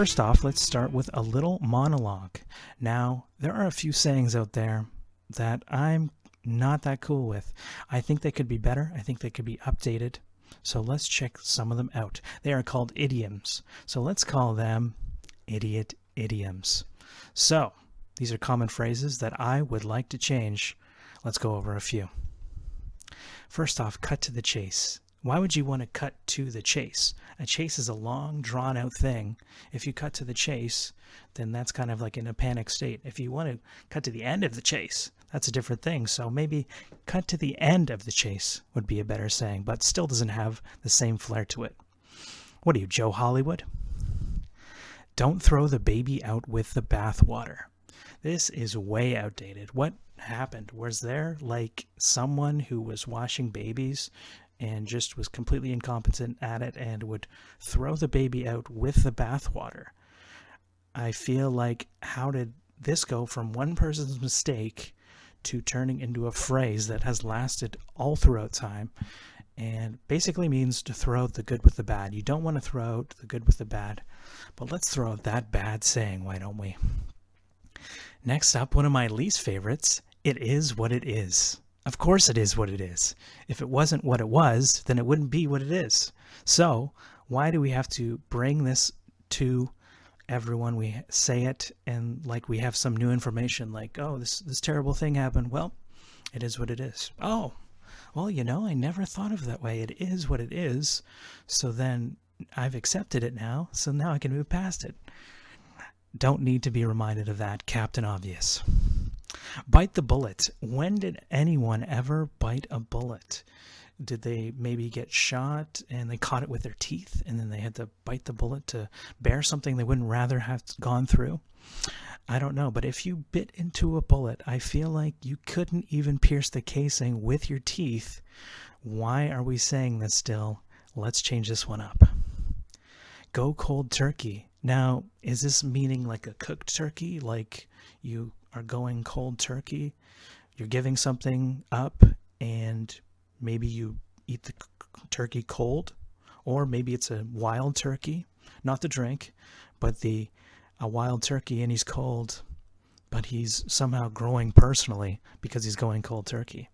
First off, let's start with a little monologue. Now, there are a few sayings out there that I'm not that cool with. I think they could be better. I think they could be updated. So let's check some of them out. They are called idioms. So let's call them idiot idioms. So these are common phrases that I would like to change. Let's go over a few. First off, cut to the chase. Why would you want to cut to the chase? A chase is a long, drawn-out thing. If you cut to the chase, then that's kind of like in a panic state. If you want to cut to the end of the chase, that's a different thing. So maybe cut to the end of the chase would be a better saying, but still doesn't have the same flair to it. What are you, Joe Hollywood? Don't throw the baby out with the bathwater. This is way outdated. What happened? Was there like someone who was washing babies and just was completely incompetent at it and would throw the baby out with the bathwater? I feel like, how did this go from one person's mistake to turning into a phrase that has lasted all throughout time and basically means to throw out the good with the bad? You don't want to throw out the good with the bad, but let's throw out that bad saying, why don't we? Next up, one of my least favorites, it is what it is. Of course it is what it is. If it wasn't what it was, then it wouldn't be what it is. So why do we have to bring this to everyone? We say it and like we have some new information, like, oh, this terrible thing happened. Well, it is what it is. Oh, well, I never thought of it that way. It is what it is. So then I've accepted it now, so now I can move past it. Don't need to be reminded of that, Captain Obvious. Bite the bullet. When did anyone ever bite a bullet? Did they maybe get shot and they caught it with their teeth and then they had to bite the bullet to bear something they wouldn't rather have gone through? I don't know, but if you bit into a bullet, I feel like you couldn't even pierce the casing with your teeth. Why are we saying this still? Let's change this one up. Go cold turkey. Now, is this meaning like a cooked turkey, like you are going cold turkey? You're giving something up and maybe you eat the turkey cold, or maybe it's a wild turkey, not the drink, but a wild turkey, and he's cold, but he's somehow growing personally because he's going cold turkey.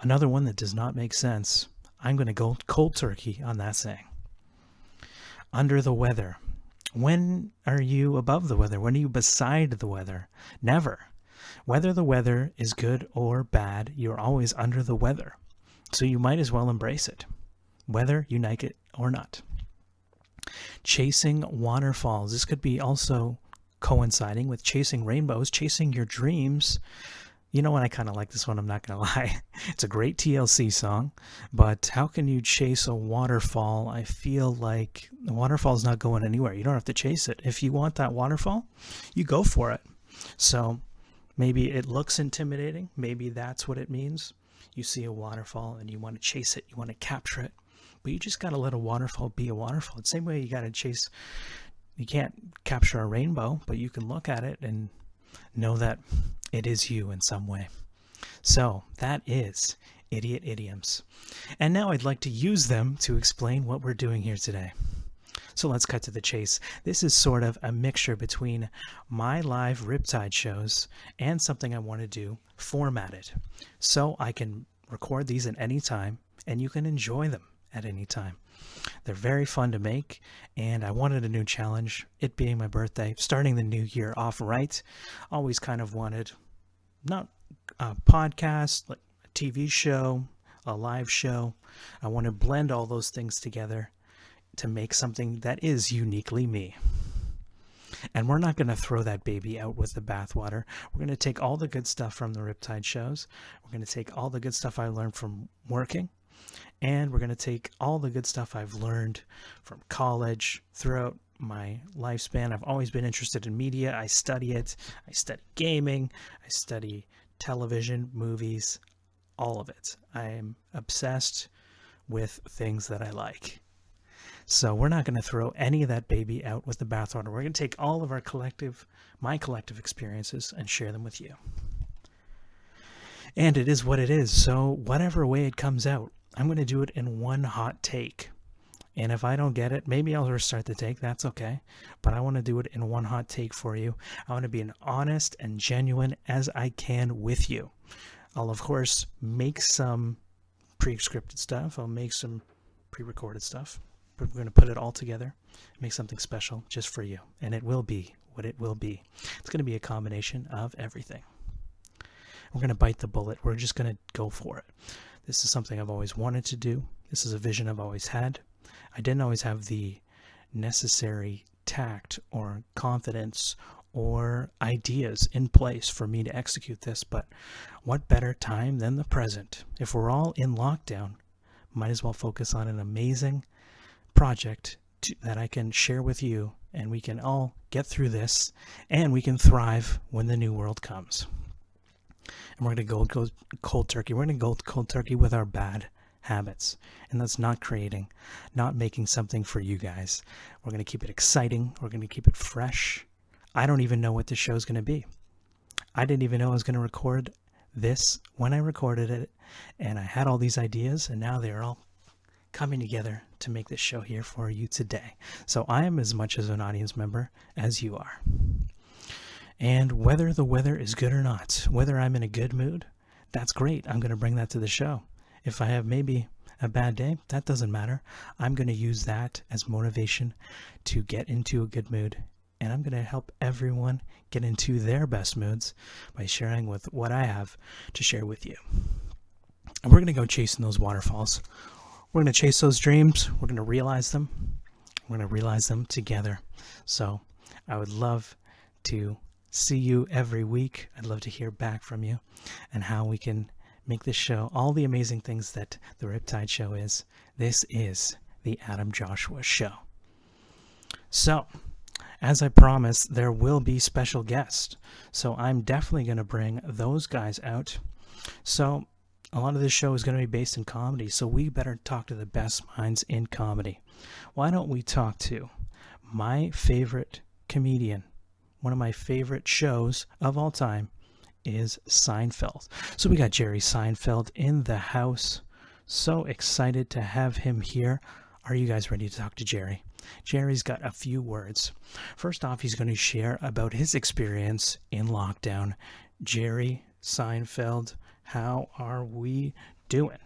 Another one that does not make sense. I'm going to go cold turkey on that saying. Under the weather. When are you above the weather? When are you beside the weather? Never. Whether the weather is good or bad, you're always under the weather. So you might as well embrace it, whether you like it or not. Chasing waterfalls. This could be also coinciding with chasing rainbows, chasing your dreams. You know what? I kind of like this one, I'm not going to lie. It's a great TLC song, but how can you chase a waterfall? I feel like the waterfall's not going anywhere. You don't have to chase it. If you want that waterfall, you go for it. So maybe it looks intimidating. Maybe that's what it means. You see a waterfall and you want to chase it. You want to capture it. But you just got to let a waterfall be a waterfall. The same way you got to chase. You can't capture a rainbow, but you can look at it and know that it is you in some way. So that is idiot idioms. And now I'd like to use them to explain what we're doing here today. So let's cut to the chase. This is sort of a mixture between my live Riptide shows and something I want to do formatted. So I can record these at any time and you can enjoy them at any time. They're very fun to make, and I wanted a new challenge, it being my birthday, starting the new year off right. Always kind of wanted, not a podcast, like a TV show, a live show. I want to blend all those things together to make something that is uniquely me. And we're not going to throw that baby out with the bathwater. We're going to take all the good stuff from the Riptide shows. We're going to take all the good stuff I learned from working. And we're going to take all the good stuff I've learned from college throughout my lifespan. I've always been interested in media. I study it. I study gaming. I study television, movies, all of it. I am obsessed with things that I like. So we're not going to throw any of that baby out with the bathwater. We're going to take all of my collective experiences and share them with you. And it is what it is. So whatever way it comes out, I'm going to do it in one hot take. And if I don't get it, maybe I'll restart the take. That's okay. But I want to do it in one hot take for you. I want to be as honest and genuine as I can with you. I'll, of course, make some pre-scripted stuff. I'll make some pre-recorded stuff. But we're going to put it all together, make something special just for you. And it will be what it will be. It's going to be a combination of everything. We're going to bite the bullet. We're just going to go for it. This is something I've always wanted to do. This is a vision I've always had. I didn't always have the necessary tact or confidence or ideas in place for me to execute this, but what better time than the present? If we're all in lockdown, might as well focus on an amazing project that I can share with you, and we can all get through this, and we can thrive when the new world comes. And we're going to go cold turkey. We're going to go cold turkey with our bad habits. And that's not making something for you guys. We're going to keep it exciting. We're going to keep it fresh. I don't even know what this show's going to be. I didn't even know I was going to record this when I recorded it. And I had all these ideas, and now they're all coming together to make this show here for you today. So I am as much as an audience member as you are. And whether the weather is good or not, whether I'm in a good mood, that's great. I'm going to bring that to the show. If I have maybe a bad day, that doesn't matter. I'm going to use that as motivation to get into a good mood. And I'm going to help everyone get into their best moods by sharing with what I have to share with you. And we're going to go chasing those waterfalls. We're going to chase those dreams. We're going to realize them. We're going to realize them together. So I would love to see you every week. I'd love to hear back from you and how we can make this show all the amazing things that the Riptide Show is. This is the Adam Joshua Show. So, as I promised, there will be special guests. So I'm definitely going to bring those guys out. So a lot of this show is going to be based in comedy, so we better talk to the best minds in comedy. Why don't we talk to my favorite comedian? One of my favorite shows of all time is Seinfeld. So we got Jerry Seinfeld in the house. So excited to have him here. Are you guys ready to talk to Jerry? Jerry's got a few words. First off, he's going to share about his experience in lockdown. Jerry Seinfeld, how are we doing?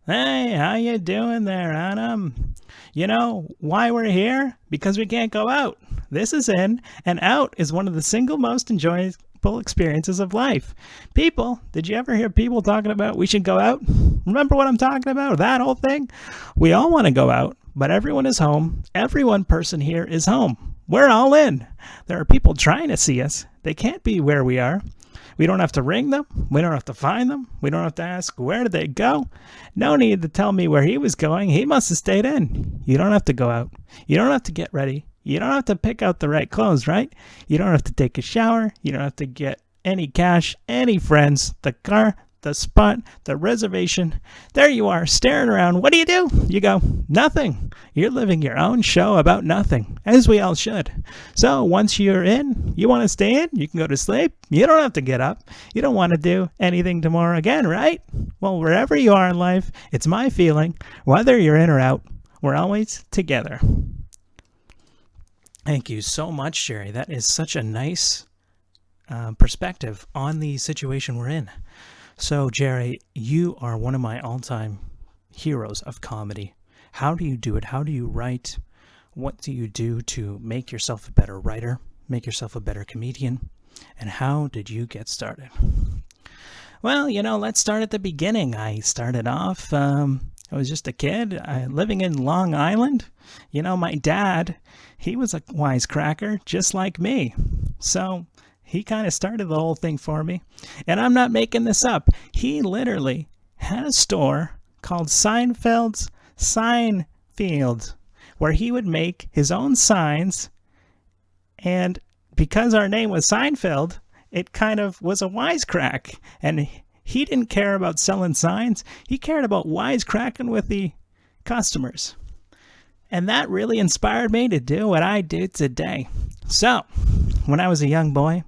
Hey, how you doing there, Adam? You know why we're here? Because we can't go out. This is in, and out is one of the single most enjoyable experiences of life. People, did you ever hear people talking about we should go out? Remember what I'm talking about? That whole thing? We all want to go out, but everyone is home. Every one person here is home. We're all in. There are people trying to see us. They can't be where we are. We don't have to ring them. We don't have to find them. We don't have to ask, where did they go? No need to tell me where he was going. He must have stayed in. You don't have to go out. You don't have to get ready. You don't have to pick out the right clothes, right? You don't have to take a shower. You don't have to get any cash, any friends, the car, the spot, the reservation. There you are, staring around. What do? You go, nothing. You're living your own show about nothing, as we all should. So once you're in, you want to stay in, you can go to sleep. You don't have to get up. You don't want to do anything tomorrow again, right? Well, wherever you are in life, it's my feeling, whether you're in or out, we're always together. Thank you so much, Jerry. That is such a nice perspective on the situation we're in. So, Jerry, you are one of my all-time heroes of comedy. How do you do it? How do you write? What do you do to make yourself a better writer, make yourself a better comedian? And how did you get started? Well, let's start at the beginning. I started off, I was just a kid living in Long Island. My dad, he was a wisecracker just like me. So he kind of started the whole thing for me. And I'm not making this up. He literally had a store called Seinfeld's Sign Field, where he would make his own signs. And because our name was Seinfeld, it kind of was a wisecrack. And he didn't care about selling signs. He cared about wisecracking with the customers. And that really inspired me to do what I do today. So, when I was a young boy,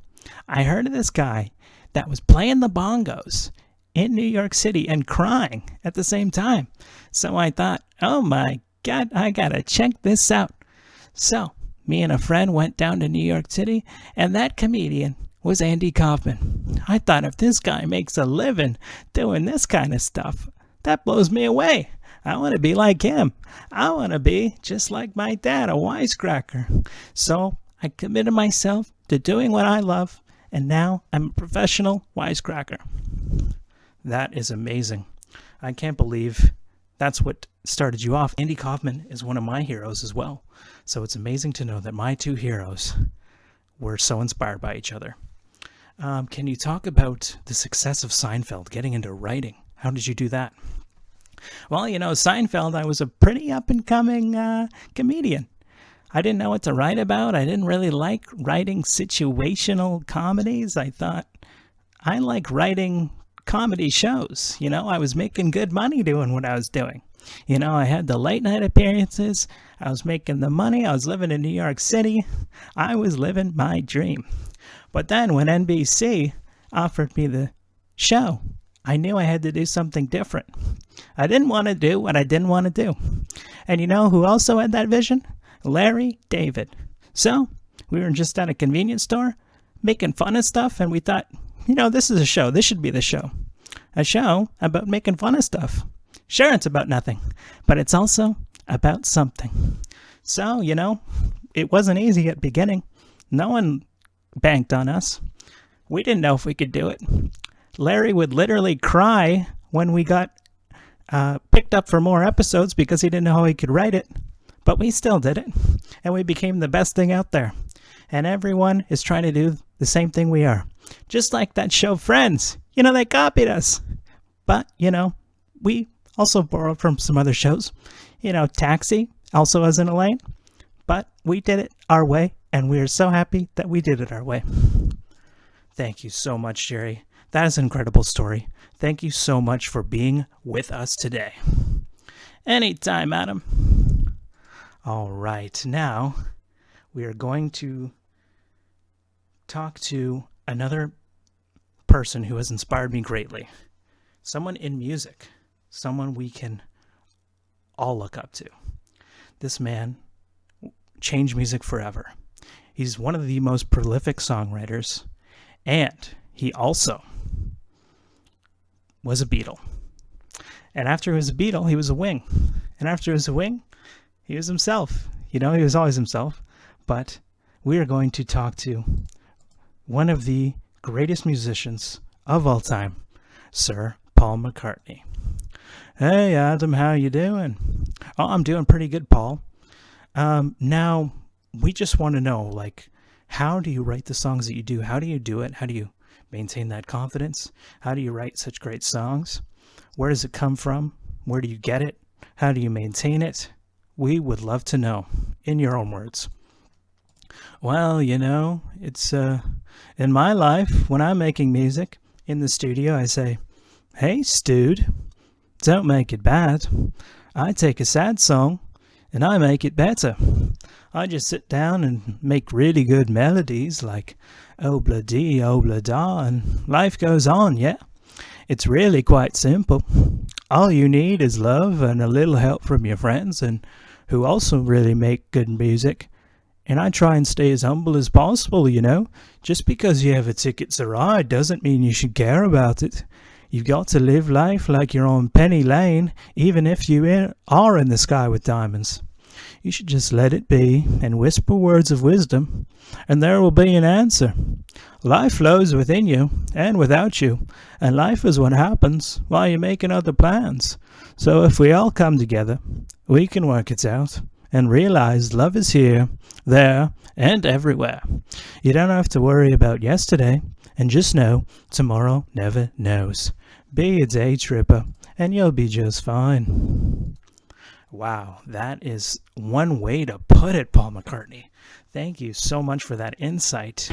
I heard of this guy that was playing the bongos in New York City and crying at the same time. So I thought, oh my God, I gotta check this out. So me and a friend went down to New York City, and that comedian was Andy Kaufman. I thought, if this guy makes a living doing this kind of stuff, that blows me away. I want to be like him. I want to be just like my dad, a wisecracker. So I committed myself to doing what I love, and now I'm a professional wisecracker. That is amazing. I can't believe that's what started you off. Andy Kaufman is one of my heroes as well. So it's amazing to know that my two heroes were so inspired by each other. Can you talk about the success of Seinfeld, getting into writing? How did you do that? Well, Seinfeld, I was a pretty up-and-coming comedian. I didn't know what to write about. I didn't really like writing situational comedies. I thought, I like writing comedy shows. I was making good money doing what I was doing. I had the late night appearances. I was making the money. I was living in New York City. I was living my dream. But then when NBC offered me the show, I knew I had to do something different. I didn't want to do what I didn't want to do. And you know who also had that vision? Larry David. So we were just at a convenience store making fun of stuff, and we thought, this is a show. This should be the show. A show about making fun of stuff. Sure, it's about nothing, but it's also about something. So, it wasn't easy at the beginning. No one banked on us. We didn't know if we could do it. Larry would literally cry when we got picked up for more episodes because he didn't know how he could write it. But we still did it, and we became the best thing out there. And everyone is trying to do the same thing we are. Just like that show Friends. They copied us. But, we also borrowed from some other shows. Taxi also was in a lane. But we did it our way, and we are so happy that we did it our way. Thank you so much, Jerry. That is an incredible story. Thank you so much for being with us today. Anytime, Adam. All right, now we are going to talk to another person who has inspired me greatly. Someone in music. Someone we can all look up to. This man changed music forever. He's one of the most prolific songwriters, and he also was a Beatle. And after he was a Beatle, he was a Wing. And after he was a Wing, he was himself. He was always himself. But we are going to talk to one of the greatest musicians of all time, Sir Paul McCartney. Hey, Adam, how you doing? Oh, I'm doing pretty good, Paul. Now, we just want to know, how do you write the songs that you do? How do you do it? How do you maintain that confidence? How do you write such great songs? Where does it come from? Where do you get it? How do you maintain it? We would love to know, in your own words. Well, it's in my life, when I'm making music in the studio, I say, hey, Stude, don't make it bad. I take a sad song and I make it better. I just sit down and make really good melodies like obla-dee, obla-da, and life goes on, yeah? It's really quite simple. All you need is love and a little help from your friends, and who also really make good music. And I try and stay as humble as possible, Just because you have a ticket to ride doesn't mean you should care about it. You've got to live life like you're on Penny Lane, even if you are in the sky with diamonds. You should just let it be and whisper words of wisdom, and there will be an answer. Life flows within you and without you, and life is what happens while you're making other plans. So if we all come together, we can work it out and realize love is here, there, and everywhere. You don't have to worry about yesterday, and just know tomorrow never knows. Be a day tripper, and you'll be just fine. Wow, that is one way to put it, Paul McCartney. Thank you so much for that insight.